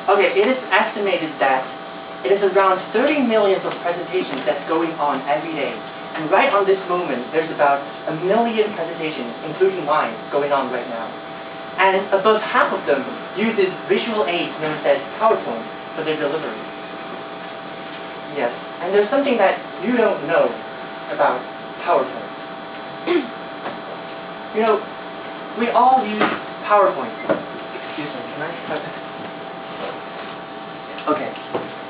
Okay, it is estimated that it is around 30 million of presentations that's going on every day. And right on this moment, there's about 1 million presentations, including mine, going on right now. And about half of them uses visual aids known as PowerPoint for their delivery. Yes, and there's something that you don't know about PowerPoint. You know, we all use PowerPoint. Excuse me, can I have it? Okay.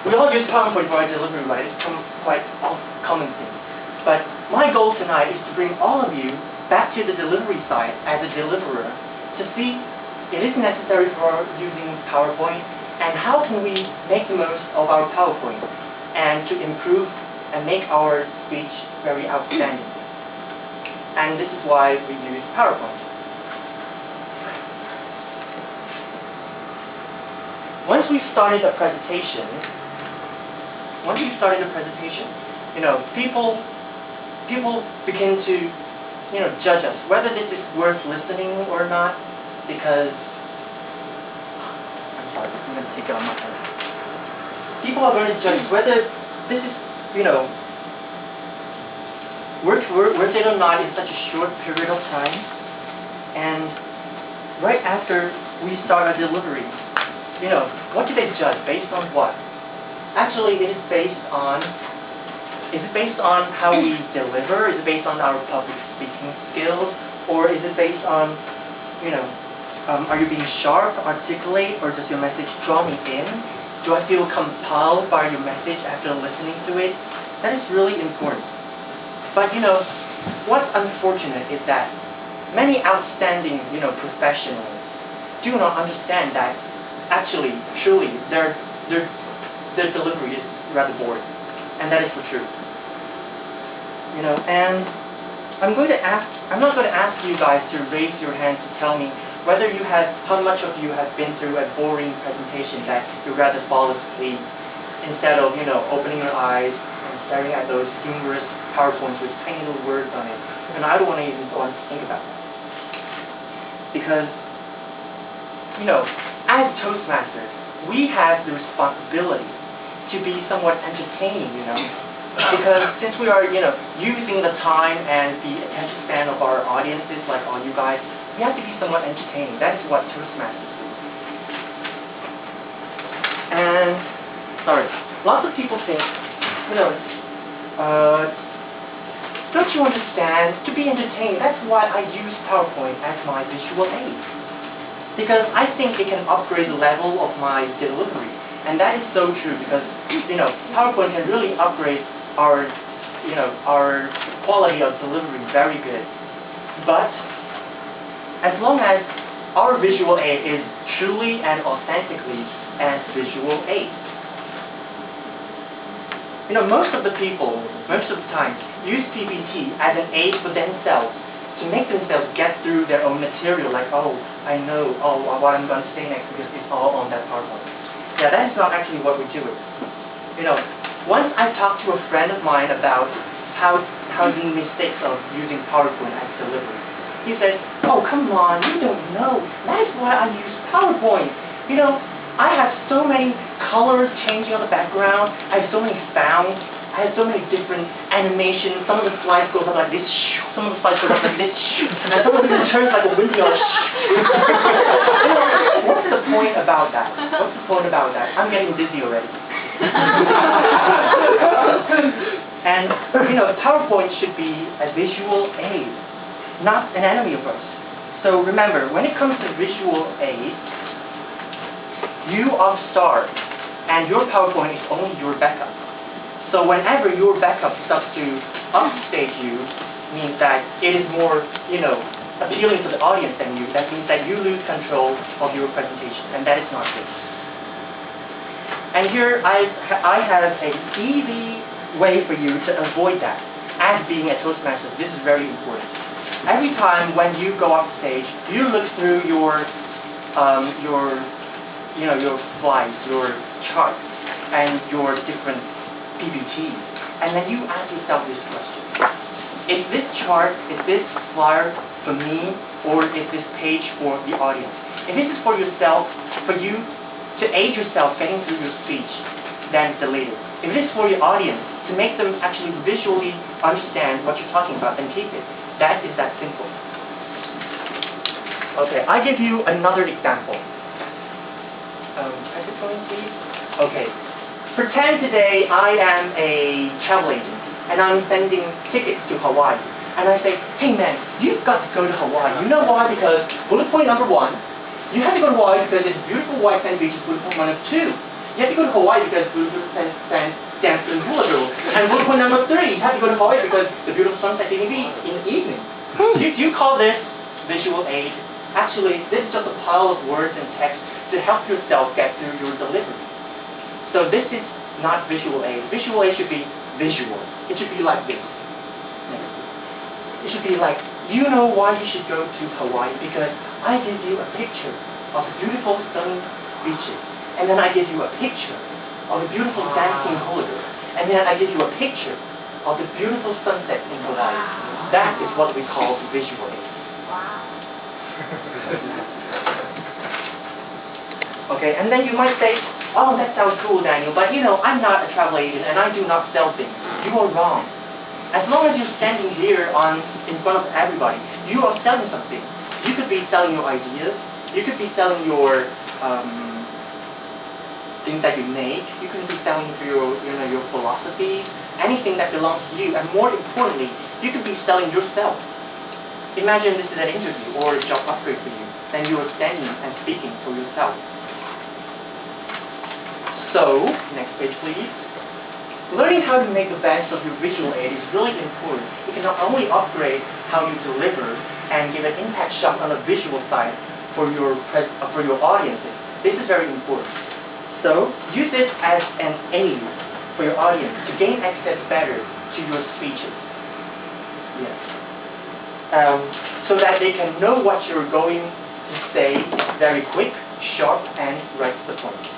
We all use PowerPoint for our delivery, right? It's quite a common thing. But my goal tonight is to bring all of you back to the delivery side as a deliverer to see it is necessary for using PowerPoint and how can we make the most of our PowerPoint and to improve and make our speech very outstanding. And this is why we use PowerPoint. Once we've started a presentation, you know, people begin to, you know, judge us whether this is worth listening or not, because I'm sorry, I'm going to take it on my head. People are going to judge whether this is, you know, worth it or not in such a short period of time. And right after we start our delivery, you know, what do they judge? Based on what? Actually, it is based on, how we deliver? Is it based on our public speaking skills? Or is it based on, you know, are you being sharp, articulate, or does your message draw me in? Do I feel compelled by your message after listening to it? That is really important. But, you know, what's unfortunate is that many outstanding, you know, professionals do not understand that actually, truly, their delivery is rather boring, and that is the truth. You know, and I'm not going to ask you guys to raise your hands to tell me how much of you have been through a boring presentation that you'd rather fall asleep instead of, you know, opening your eyes and staring at those humorous PowerPoints with tiny little words on it. And I don't want to even go on to think about that, because, you know, as Toastmasters, we have the responsibility to be somewhat entertaining, you know, because since we are, you know, using the time and the attention span of our audiences, like all you guys, we have to be somewhat entertaining. That is what Toastmasters do. And, sorry, lots of people think, you know, don't you understand? To be entertained, that's why I use PowerPoint as my visual aid. Because I think it can upgrade the level of my delivery. And that is so true, because, you know, PowerPoint can really upgrade our, you know, our quality of delivery very good. But as long as our visual aid is truly and authentically as visual aid. You know, most of the people, most of the time, use PPT as an aid for themselves, to make themselves get through their own material, like, oh, I know, what I'm going to say next because it's all on that PowerPoint. Yeah, that is not actually what we do. You know, once I talked to a friend of mine about how the mistakes of using PowerPoint as delivery. He said, oh, come on, you don't know. That's why I use PowerPoint. You know, I have so many colors changing on the background. I have so many sounds. I have so many different animations. Some of the slides goes up like this, some of the slides goes up like this, and some of them turns like a windmill. You know, what's the point about that? What's the point about that? I'm getting dizzy already. And, you know, PowerPoint should be a visual aid, not an enemy of us. So remember, when it comes to visual aid, you are star, and your PowerPoint is only your backup. So whenever your backup starts to upstage you, means that it is more, you know, appealing to the audience than you. That means that you lose control of your presentation, and that is not good. And here I have an easy way for you to avoid that. As being a Toastmaster, this is very important. Every time when you go off stage, you look through your slides, your charts, and your different PPTs, and then you ask yourself this question: is this chart, is this flyer for me, or is this page for the audience? If this is for yourself, for you, to aid yourself getting through your speech, then delete it. If it is for your audience, to make them actually visually understand what you're talking about, then keep it. That is that simple. Okay, I give you another example. Press it for me, please. Okay. Pretend today I am a travel agent, and I'm sending tickets to Hawaii. And I say, hey man, you've got to go to Hawaii. You know why? Because bullet point number 1, you have to go to Hawaii because it's beautiful white sand beaches. Bullet point number 2, you have to go to Hawaii because beautiful sand dance in Hula. And bullet point number 3, you have to go to Hawaii because the beautiful sunset in the evening. Do you call this visual aid? Actually, this is just a pile of words and text to help yourself get through your delivery. So this is not visual aid. Visual aid should be visual. It should be like this. It should be like, you know why you should go to Hawaii? Because I give you a picture of the beautiful sunny beaches. And then I give you a picture of the beautiful dancing hula. And then I give you a picture of the beautiful sunset in Hawaii. That is what we call visual aid. Okay, and then you might say, oh, that sounds cool, Daniel, but you know, I'm not a travel agent and I do not sell things. You are wrong. As long as you're standing here in front of everybody, you are selling something. You could be selling your ideas. You could be selling your things that you make. You could be selling your philosophy, anything that belongs to you. And more importantly, you could be selling yourself. Imagine this is an interview or a job upgrade for you. Then you are standing and speaking for yourself. So, next page please. Learning how to make the best of your visual aid is really important. It can not only upgrade how you deliver and give an impact shot on the visual side for your audiences. This is very important. So, use it as an aid for your audience to gain access better to your speeches. Yes. So that they can know what you're going to say very quick, sharp, and right to the point.